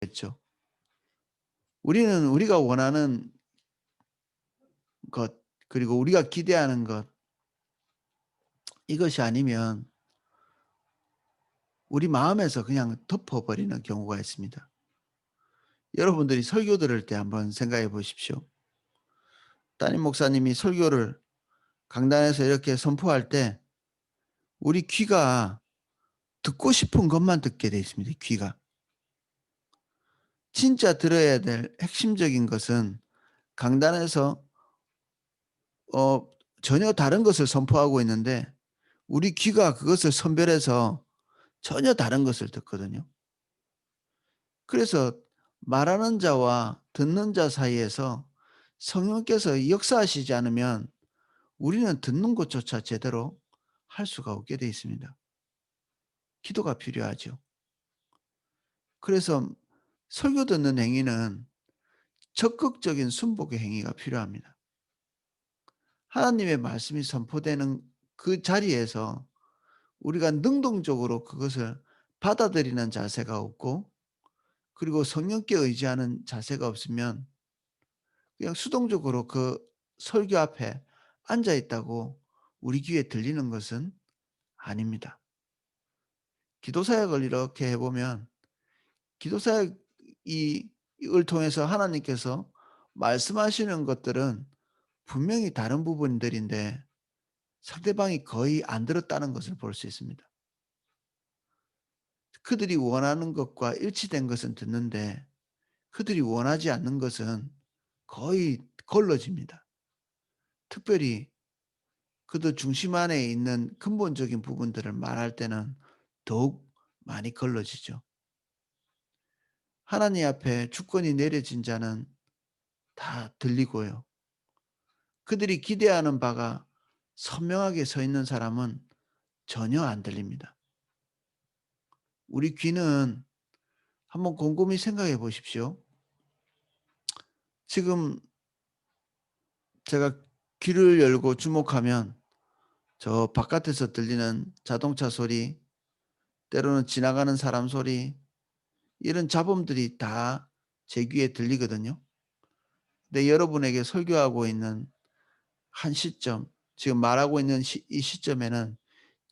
했죠. 우리는 우리가 원하는 것, 그리고 우리가 기대하는 것, 이것이 아니면 우리 마음에서 그냥 덮어버리는 경우가 있습니다. 여러분들이 설교 들을 때 한번 생각해 보십시오. 담임 목사님이 설교를 강단에서 이렇게 선포할 때 우리 귀가 듣고 싶은 것만 듣게 돼 있습니다, 귀가. 진짜 들어야 될 핵심적인 것은 강단에서 어 전혀 다른 것을 선포하고 있는데 우리 귀가 그것을 선별해서 전혀 다른 것을 듣거든요. 그래서 말하는 자와 듣는 자 사이에서 성령께서 역사하시지 않으면 우리는 듣는 것조차 제대로 할 수가 없게 돼 있습니다. 기도가 필요하죠. 그래서 설교 듣는 행위는 적극적인 순복의 행위가 필요합니다. 하나님의 말씀이 선포되는 그 자리에서 우리가 능동적으로 그것을 받아들이는 자세가 없고, 그리고 성령께 의지하는 자세가 없으면 그냥 수동적으로 그 설교 앞에 앉아 있다고 우리 귀에 들리는 것은 아닙니다. 기도 사역을 이렇게 해 보면 기도 사역을 통해서 하나님께서 말씀하시는 것들은 분명히 다른 부분들인데 상대방이 거의 안 들었다는 것을 볼 수 있습니다. 그들이 원하는 것과 일치된 것은 듣는데 그들이 원하지 않는 것은 거의 걸러집니다. 특별히 그들 중심 안에 있는 근본적인 부분들을 말할 때는 더욱 많이 걸러지죠. 하나님 앞에 주권이 내려진 자는 다 들리고요. 그들이 기대하는 바가 선명하게 서 있는 사람은 전혀 안 들립니다. 우리 귀는 한번 곰곰이 생각해 보십시오. 지금 제가 귀를 열고 주목하면 저 바깥에서 들리는 자동차 소리, 때로는 지나가는 사람 소리, 이런 잡음들이 다 제 귀에 들리거든요. 근데 여러분에게 설교하고 있는 한 시점, 지금 말하고 있는 이 시점에는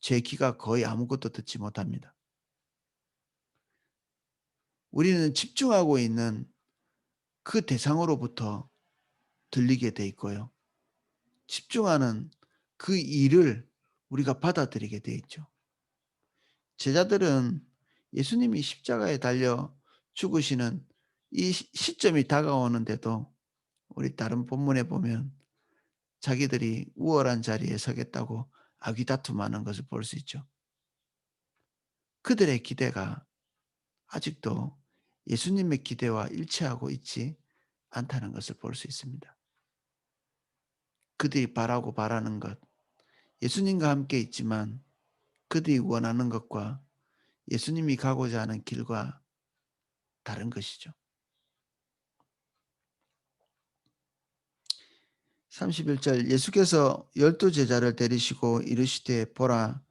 제 귀가 거의 아무것도 듣지 못합니다. 우리는 집중하고 있는 그 대상으로부터 들리게 돼 있고요. 집중하는 그 일을 우리가 받아들이게 돼 있죠. 제자들은 예수님이 십자가에 달려 죽으시는 이 시점이 다가오는데도 우리 다른 본문에 보면 자기들이 우월한 자리에 서겠다고 아귀다툼하는 것을 볼 수 있죠. 그들의 기대가 아직도 예수님의 기대와 일치하고 있지 않다는 것을 볼 수 있습니다. 그들이 바라는 것, 예수님과 함께 있지만 그들이 원하는 것과 예수님이 가고자 하는 길과 다른 것이죠. 31절, 예수께서 12 제자를 데리시고 이르시되 보라,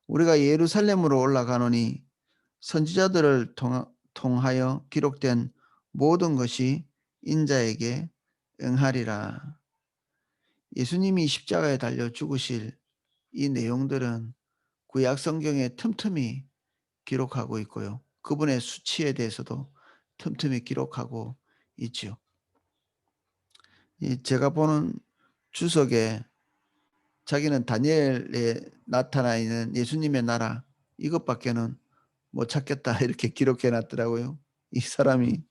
우리가 예루살렘으로 올라가노니 선지자들을 통하여 기록된 모든 것이 인자에게 응하리라. 예수님이 십자가에 달려 죽으실 이 내용들은 구약 성경에 틈틈이 기록하고 있고요. 그분의 수치에 대해서도 틈틈이 기록하고 있죠. 제가 보는 주석에 자기는 다니엘에 나타나 있는 예수님의 나라 이것밖에는 못 찾겠다 이렇게 기록해 놨더라고요. 이 사람이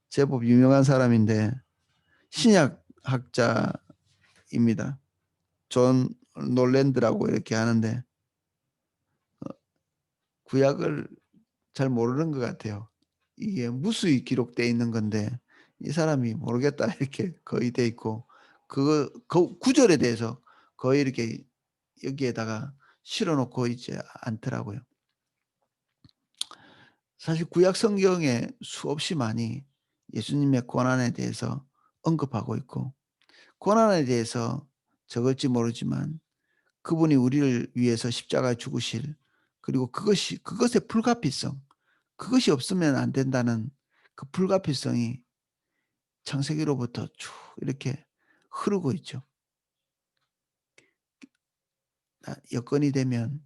제법 유명한 사람인데 신약 학자입니다. 존 놀랜드라고 이렇게 하는데 구약을 잘 모르는 것 같아요. 이게 무수히 기록되어 있는 건데 이 사람이 모르겠다 이렇게 거의 돼 있고 그 구절에 대해서 거의 이렇게 여기에다가 실어 놓고 있지 않더라고요. 사실 구약 성경에 수없이 많이 예수님의 고난에 대해서 언급하고 있고 고난에 대해서 적을지 모르지만 그분이 우리를 위해서 십자가에 죽으실, 그리고 그것의 불가피성, 그것이 없으면 안 된다는 그 불가피성이 창세기로부터 쭉 이렇게 흐르고 있죠. 여건이 되면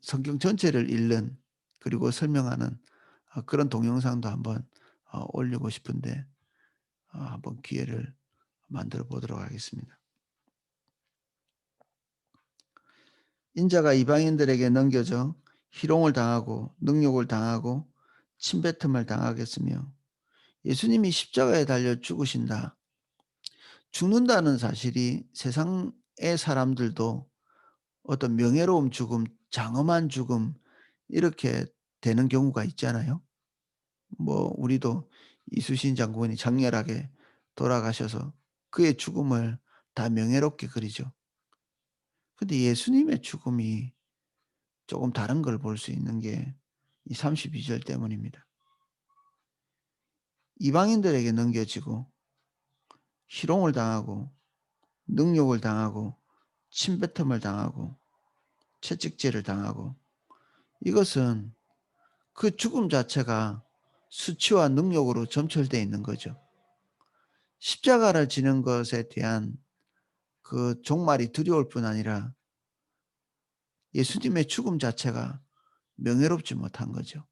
성경 전체를 읽는 그리고 설명하는 그런 동영상도 한번 올리고 싶은데 한번 기회를 만들어 보도록 하겠습니다. 인자가 이방인들에게 넘겨져 희롱을 당하고 능욕을 당하고 침뱉음을 당하겠으며 예수님이 십자가에 달려 죽으신다. 죽는다는 사실이 세상의 사람들도 어떤 명예로움 죽음, 장엄한 죽음 이렇게 되는 경우가 있잖아요. 뭐 우리도 이수신 장군이 장렬하게 돌아가셔서 그의 죽음을 다 명예롭게 그리죠. 근데 예수님의 죽음이 조금 다른 걸 볼 수 있는 게 이 32절 때문입니다. 이방인들에게 넘겨지고 희롱을 당하고 능욕을 당하고 침뱉음을 당하고 채찍질을 당하고 이것은 그 죽음 자체가 수치와 능욕으로 점철되어 있는 거죠. 십자가를 지는 것에 대한 그 종말이 두려울 뿐 아니라 예수님의 죽음 자체가 명예롭지 못한 거죠.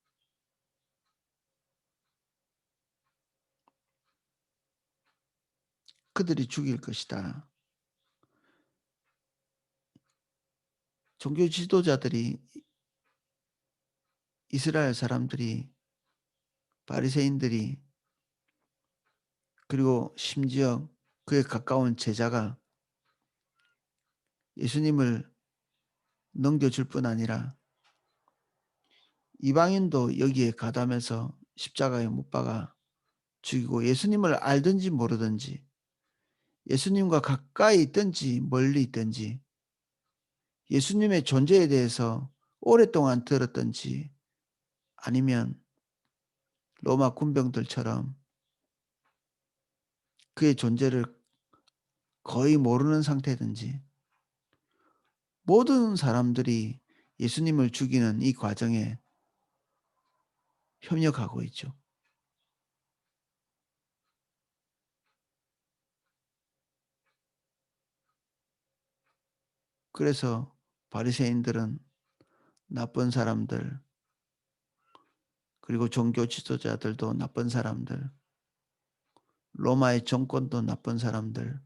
그들이 죽일 것이다. 종교 지도자들이 이스라엘 사람들이 바리새인들이 그리고 심지어 그에 가까운 제자가 예수님을 넘겨줄 뿐 아니라 이방인도 여기에 가담해서 십자가에 못 박아 죽이고 예수님을 알든지 모르든지 예수님과 가까이 있든지 멀리 있든지 예수님의 존재에 대해서 오랫동안 들었든지 아니면 로마 군병들처럼 그의 존재를 거의 모르는 상태든지 모든 사람들이 예수님을 죽이는 이 과정에 협력하고 있죠. 그래서 바리새인들은 나쁜 사람들, 그리고 종교 지도자들도 나쁜 사람들, 로마의 정권도 나쁜 사람들,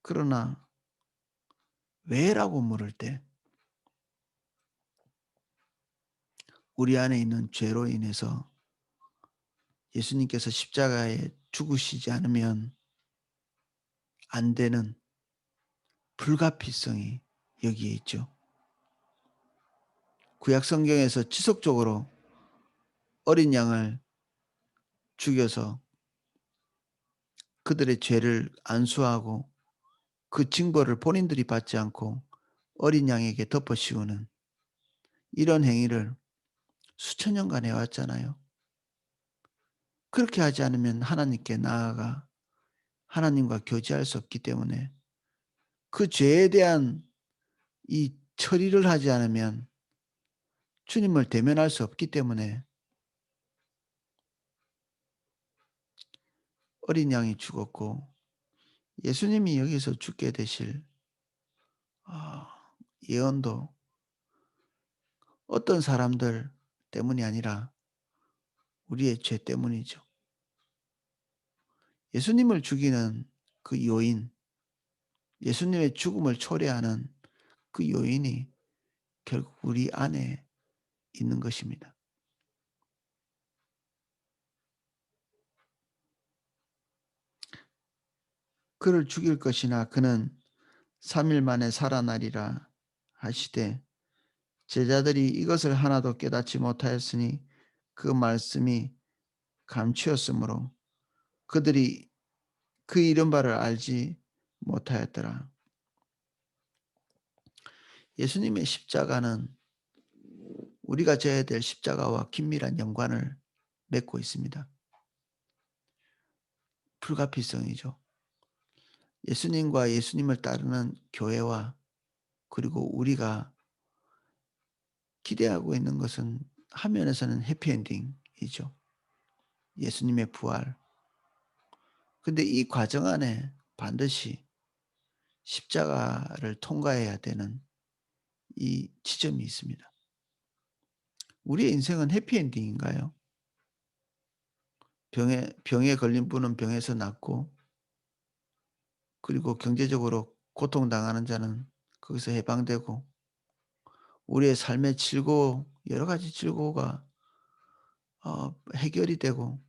그러나 왜라고 물을 때 우리 안에 있는 죄로 인해서 예수님께서 십자가에 죽으시지 않으면 안 되는 불가피성이 여기에 있죠. 구약 성경에서 지속적으로 어린 양을 죽여서 그들의 죄를 안수하고 그 징벌을 본인들이 받지 않고 어린 양에게 덮어씌우는 이런 행위를 수천 년간 해왔잖아요. 그렇게 하지 않으면 하나님께 나아가 하나님과 교제할 수 없기 때문에 그 죄에 대한 이 처리를 하지 않으면 주님을 대면할 수 없기 때문에 어린 양이 죽었고 예수님이 여기서 죽게 되실 아, 예언도 어떤 사람들 때문이 아니라 우리의 죄 때문이죠. 예수님을 죽이는 그 요인, 예수님의 죽음을 초래하는 그 요인이 결국 우리 안에 있는 것입니다. 그를 죽일 것이나 그는 3일 만에 살아나리라 하시되 제자들이 이것을 하나도 깨닫지 못하였으니 그 말씀이 감추었으므로 그들이 그 이른 바를 알지 못하였더라. 예수님의 십자가는 우리가 져야 될 십자가와 긴밀한 연관을 맺고 있습니다. 불가피성이죠. 예수님과 예수님을 따르는 교회와 그리고 우리가 기대하고 있는 것은 한 면에서는 해피엔딩이죠. 예수님의 부활. 근데 이 과정 안에 반드시 십자가를 통과해야 되는 이 지점이 있습니다. 우리의 인생은 해피엔딩인가요? 병에 걸린 분은 병에서 낫고, 그리고 경제적으로 고통당하는 자는 거기서 해방되고, 우리의 삶의 즐거움, 여러 가지 즐거움가 해결이 되고,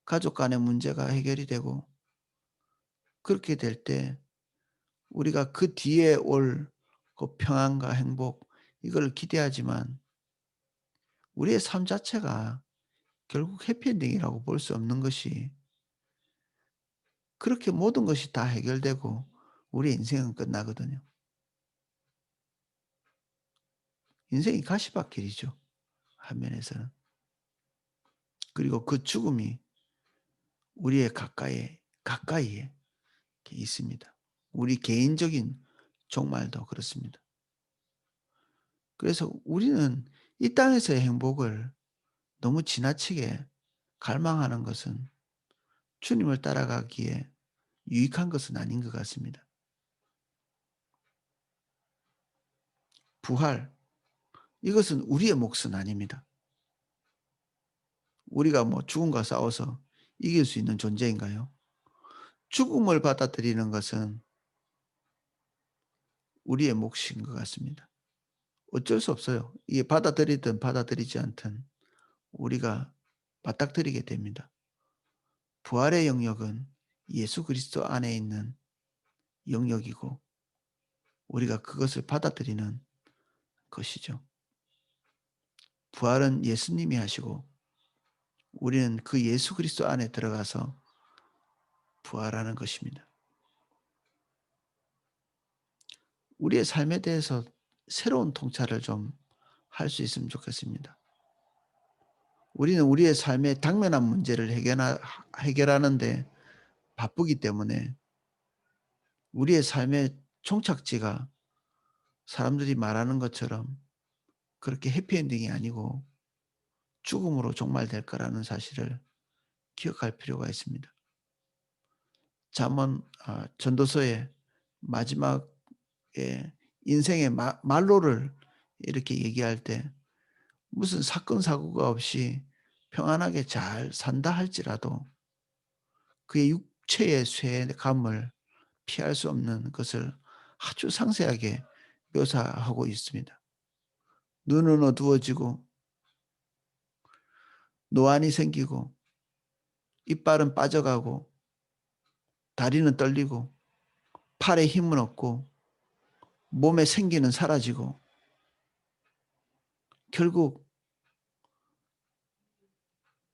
가족 간의 문제가 해결이 되고, 그렇게 될 때 우리가 그 뒤에 올 그 평안과 행복, 이걸 기대하지만 우리의 삶 자체가 결국 해피엔딩이라고 볼 수 없는 것이, 그렇게 모든 것이 다 해결되고 우리의 인생은 끝나거든요. 인생이 가시밭길이죠, 한면에서는. 그리고 그 죽음이 우리의 가까이에 이렇게 있습니다. 우리 개인적인 종말도 그렇습니다. 그래서 우리는 이 땅에서의 행복을 너무 지나치게 갈망하는 것은 주님을 따라가기에 유익한 것은 아닌 것 같습니다. 부활, 이것은 우리의 몫은 아닙니다. 우리가 뭐 죽음과 싸워서 이길 수 있는 존재인가요? 죽음을 받아들이는 것은 우리의 몫인 것 같습니다. 어쩔 수 없어요. 이게 받아들이든 받아들이지 않든 우리가 맞닥뜨리게 됩니다. 부활의 영역은 예수 그리스도 안에 있는 영역이고, 우리가 그것을 받아들이는 것이죠. 부활은 예수님이 하시고 우리는 그 예수 그리스도 안에 들어가서 부활하는 것입니다. 우리의 삶에 대해서 새로운 통찰을 좀 할 수 있으면 좋겠습니다. 우리는 우리의 삶의 당면한 문제를 해결하는데 바쁘기 때문에 우리의 삶의 종착지가 사람들이 말하는 것처럼 그렇게 해피엔딩이 아니고 죽음으로 종말될 거라는 사실을 기억할 필요가 있습니다. 잠언 전도서의 마지막에 인생의 말로를 이렇게 얘기할 때, 무슨 사건 사고가 없이 평안하게 잘 산다 할지라도 그의 육체의 쇠감을 피할 수 없는 것을 아주 상세하게 묘사하고 있습니다. 눈은 어두워지고 노안이 생기고 이빨은 빠져가고 다리는 떨리고 팔에 힘은 없고 몸의 생기는 사라지고, 결국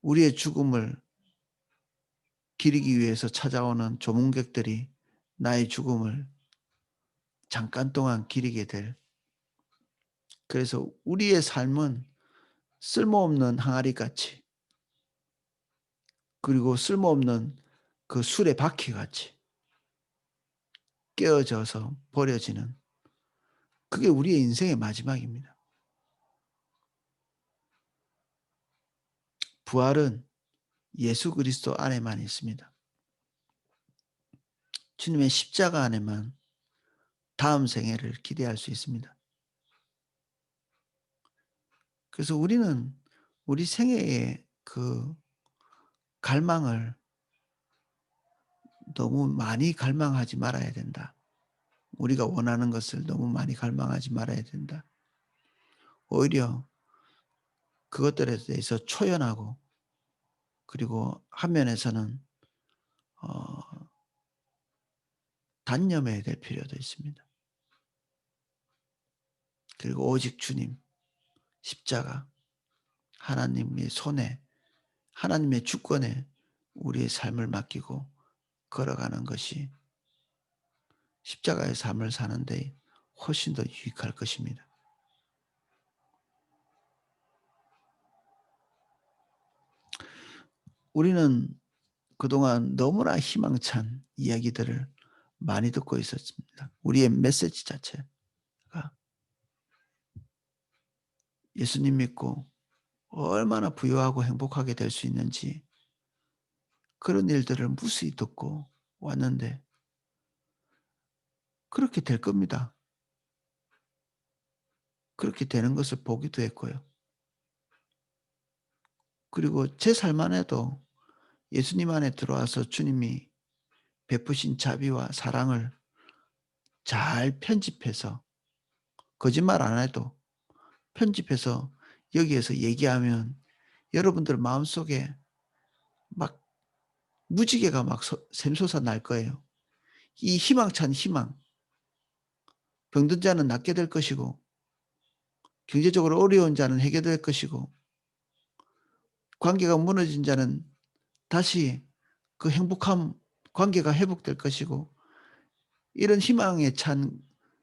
우리의 죽음을 기리기 위해서 찾아오는 조문객들이 나의 죽음을 잠깐 동안 기리게 될, 그래서 우리의 삶은 쓸모없는 항아리같이, 그리고 쓸모없는 그 술의 바퀴같이 깨어져서 버려지는, 그게 우리의 인생의 마지막입니다. 부활은 예수 그리스도 안에만 있습니다. 주님의 십자가 안에만 다음 생애를 기대할 수 있습니다. 그래서 우리는 우리 생애의 그 갈망을 너무 많이 갈망하지 말아야 된다. 우리가 원하는 것을 너무 많이 갈망하지 말아야 된다. 오히려 그것들에 대해서 초연하고, 그리고 한 면에서는 어 단념해야 될 필요도 있습니다. 그리고 오직 주님, 십자가, 하나님의 손에, 하나님의 주권에 우리의 삶을 맡기고 걸어가는 것이 십자가의 삶을 사는 데 훨씬 더 유익할 것입니다. 우리는 그동안 너무나 희망찬 이야기들을 많이 듣고 있었습니다. 우리의 메시지 자체가 예수님 믿고 얼마나 부유하고 행복하게 될 수 있는지 그런 일들을 무수히 듣고 왔는데 그렇게 될 겁니다. 그렇게 되는 것을 보기도 했고요. 그리고 제 삶 안에도 예수님 안에 들어와서 주님이 베푸신 자비와 사랑을 잘 편집해서 거짓말 안 해도 편집해서 여기에서 얘기하면 여러분들 마음속에 막 무지개가 막 샘솟아 날 거예요. 이 희망찬 희망. 병든 자는 낫게 될 것이고 경제적으로 어려운 자는 해결될 것이고 관계가 무너진 자는 다시 그 행복한 관계가 회복될 것이고 이런 희망에 찬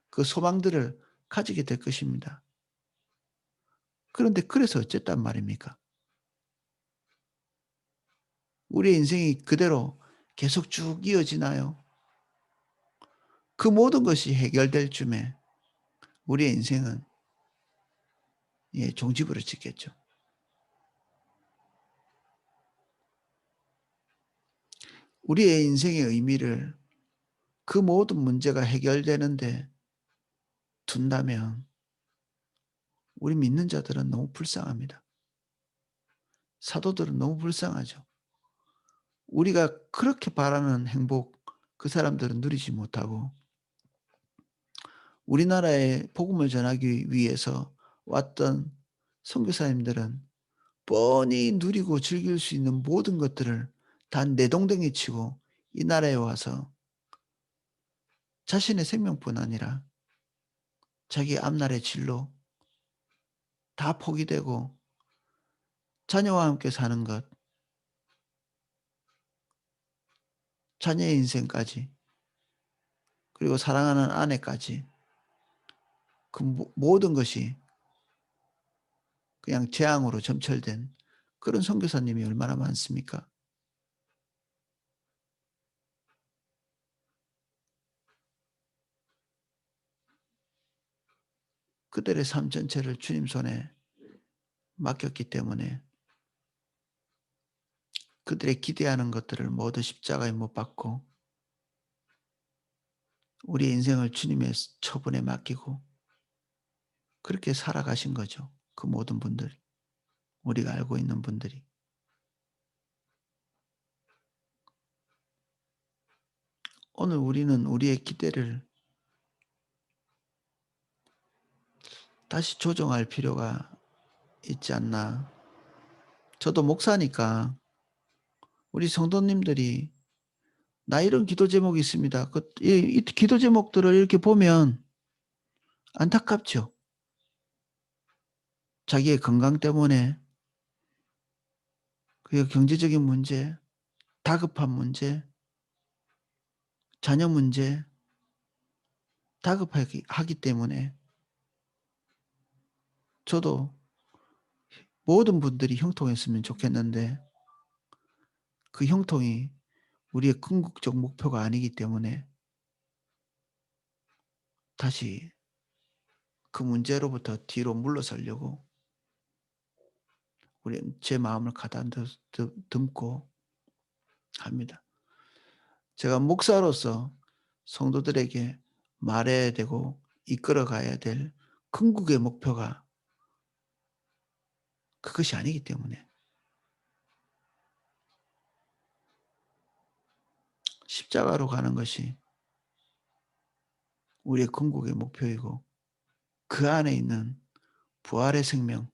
그 소망들을 가지게 될 것입니다. 그런데 그래서 어쨌단 말입니까? 우리의 인생이 그대로 계속 쭉 이어지나요? 그 모든 것이 해결될 쯤에 우리의 인생은 종지부를 찍겠죠. 우리의 인생의 의미를 그 모든 문제가 해결되는데 둔다면 우리 믿는 자들은 너무 불쌍합니다. 사도들은 너무 불쌍하죠. 우리가 그렇게 바라는 행복 그 사람들은 누리지 못하고 우리나라에 복음을 전하기 위해서 왔던 선교사님들은 뻔히 누리고 즐길 수 있는 모든 것들을 다 내동댕이 치고 이 나라에 와서 자신의 생명뿐 아니라 자기 앞날의 진로 다 포기되고 자녀와 함께 사는 것, 자녀의 인생까지 그리고 사랑하는 아내까지 그 모든 것이 그냥 재앙으로 점철된 그런 선교사님이 얼마나 많습니까? 그들의 삶 전체를 주님 손에 맡겼기 때문에 그들의 기대하는 것들을 모두 십자가에 못 박고 우리의 인생을 주님의 처분에 맡기고 그렇게 살아가신 거죠. 그 모든 분들이. 우리가 알고 있는 분들이. 오늘 우리는 우리의 기대를 다시 조정할 필요가 있지 않나. 저도 목사니까 우리 성도님들이 나 이런 기도 제목이 있습니다. 이 기도 제목들을 이렇게 보면 안타깝죠. 자기의 건강 때문에 그리고 경제적인 문제, 다급한 문제, 자녀 문제, 다급하기 하기 때문에 저도 모든 분들이 형통했으면 좋겠는데 그 형통이 우리의 궁극적 목표가 아니기 때문에 다시 그 문제로부터 뒤로 물러서려고 제 마음을 가다듬고 합니다. 제가 목사로서 성도들에게 말해야 되고 이끌어 가야 될 궁극의 목표가 그것이 아니기 때문에 십자가로 가는 것이 우리의 궁극의 목표이고 그 안에 있는 부활의 생명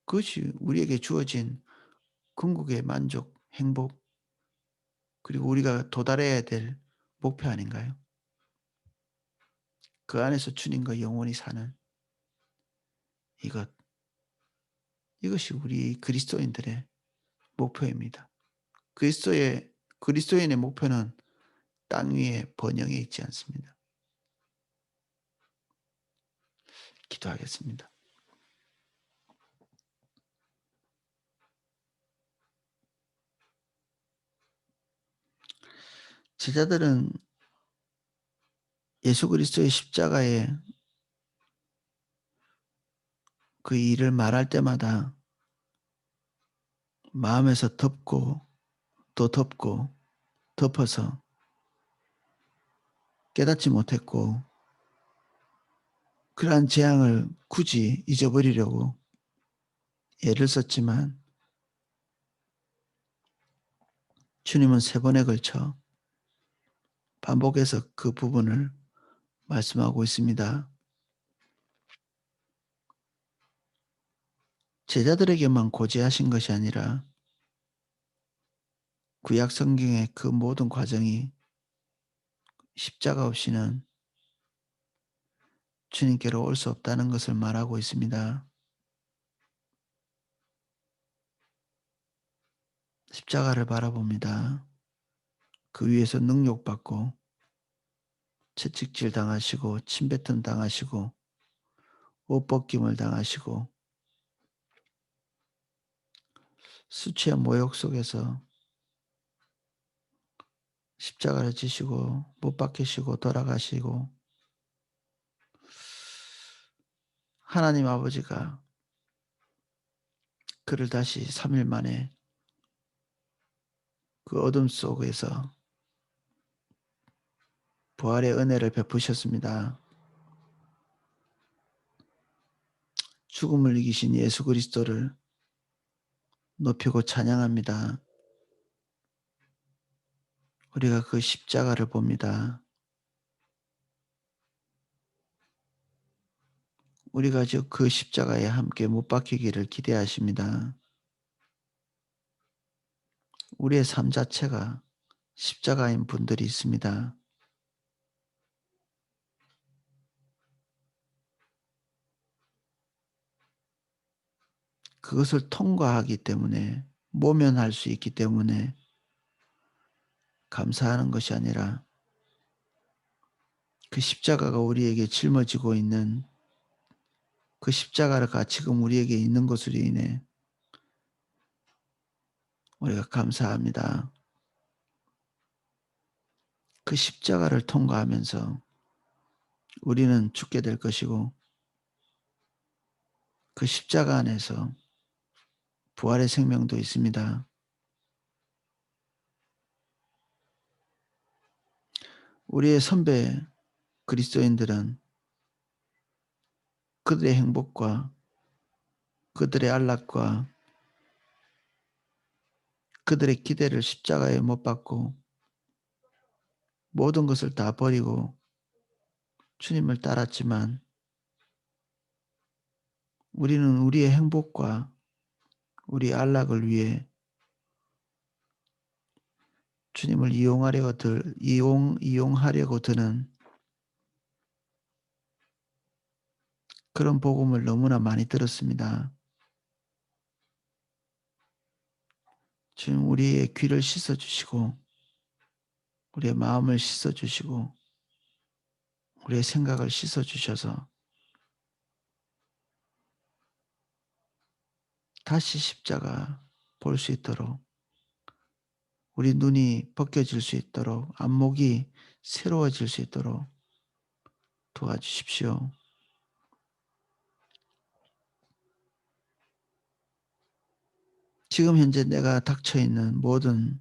그것이 우리에게 주어진 궁극의 만족, 행복 그리고 우리가 도달해야 될 목표 아닌가요? 그 안에서 주님과 영원히 사는 이것 이것이 우리 그리스도인들의 목표입니다. 그리스도인의 목표는 땅 위에 번영에 있지 않습니다. 기도하겠습니다. 제자들은 예수 그리스도의 십자가에 그 일을 말할 때마다 마음에서 덮고 또 덮고 덮어서 깨닫지 못했고 그러한 재앙을 굳이 잊어버리려고 애를 썼지만 주님은 3번에 걸쳐 반복해서 그 부분을 말씀하고 있습니다. 제자들에게만 고지하신 것이 아니라 구약 성경의 그 모든 과정이 십자가 없이는 주님께로 올 수 없다는 것을 말하고 있습니다. 십자가를 바라봅니다. 그 위에서 능욕받고 채찍질 당하시고 침뱉음 당하시고 옷 벗김을 당하시고 수치와 모욕 속에서 십자가를 지시고 못 박히시고 돌아가시고 하나님 아버지가 그를 다시 3일 만에 그 어둠 속에서 부활의 은혜를 베푸셨습니다. 죽음을 이기신 예수 그리스도를 높이고 찬양합니다. 우리가 그 십자가를 봅니다. 우리가 즉 그 십자가에 함께 못 박히기를 기대하십니다. 우리의 삶 자체가 십자가인 분들이 있습니다. 그것을 통과하기 때문에 모면할 수 있기 때문에 감사하는 것이 아니라 그 십자가가 우리에게 짊어지고 있는 그 십자가가 지금 우리에게 있는 것으로 인해 우리가 감사합니다. 그 십자가를 통과하면서 우리는 죽게 될 것이고 그 십자가 안에서 부활의 생명도 있습니다. 우리의 선배 그리스도인들은 그들의 행복과 그들의 안락과 그들의 기대를 십자가에 못 박고 모든 것을 다 버리고 주님을 따랐지만 우리는 우리의 행복과 우리 안락을 위해 주님을 이용하려고 드는 그런 복음을 너무나 많이 들었습니다. 주님 우리의 귀를 씻어주시고 우리의 마음을 씻어주시고 우리의 생각을 씻어주셔서 다시 십자가 볼 수 있도록 우리 눈이 벗겨질 수 있도록 안목이 새로워질 수 있도록 도와주십시오. 지금 현재 내가 닥쳐있는 모든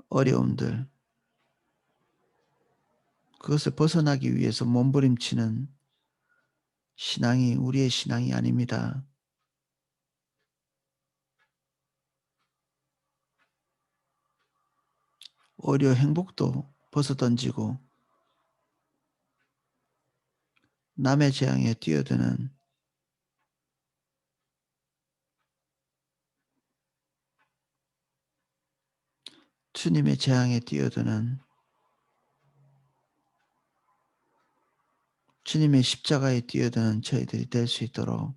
어려움들 그것을 벗어나기 위해서 몸부림치는 신앙이 우리의 신앙이 아닙니다. 오히려 행복도 벗어던지고 남의 재앙에 뛰어드는 주님의 재앙에 뛰어드는 주님의 십자가에 뛰어드는 저희들이 될 수 있도록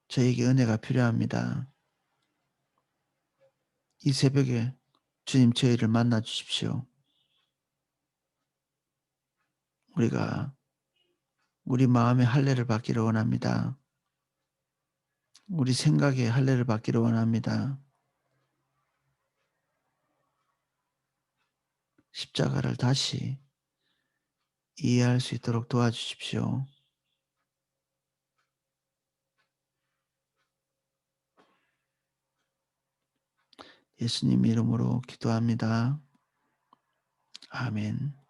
저에게 은혜가 필요합니다. 이 새벽에 주님 저희를 만나 주십시오. 우리가 우리 마음의 할례를 받기를 원합니다. 우리 생각에 할례를 받기를 원합니다. 십자가를 다시 이해할 수 있도록 도와주십시오. 예수님 이름으로 기도합니다. 아멘.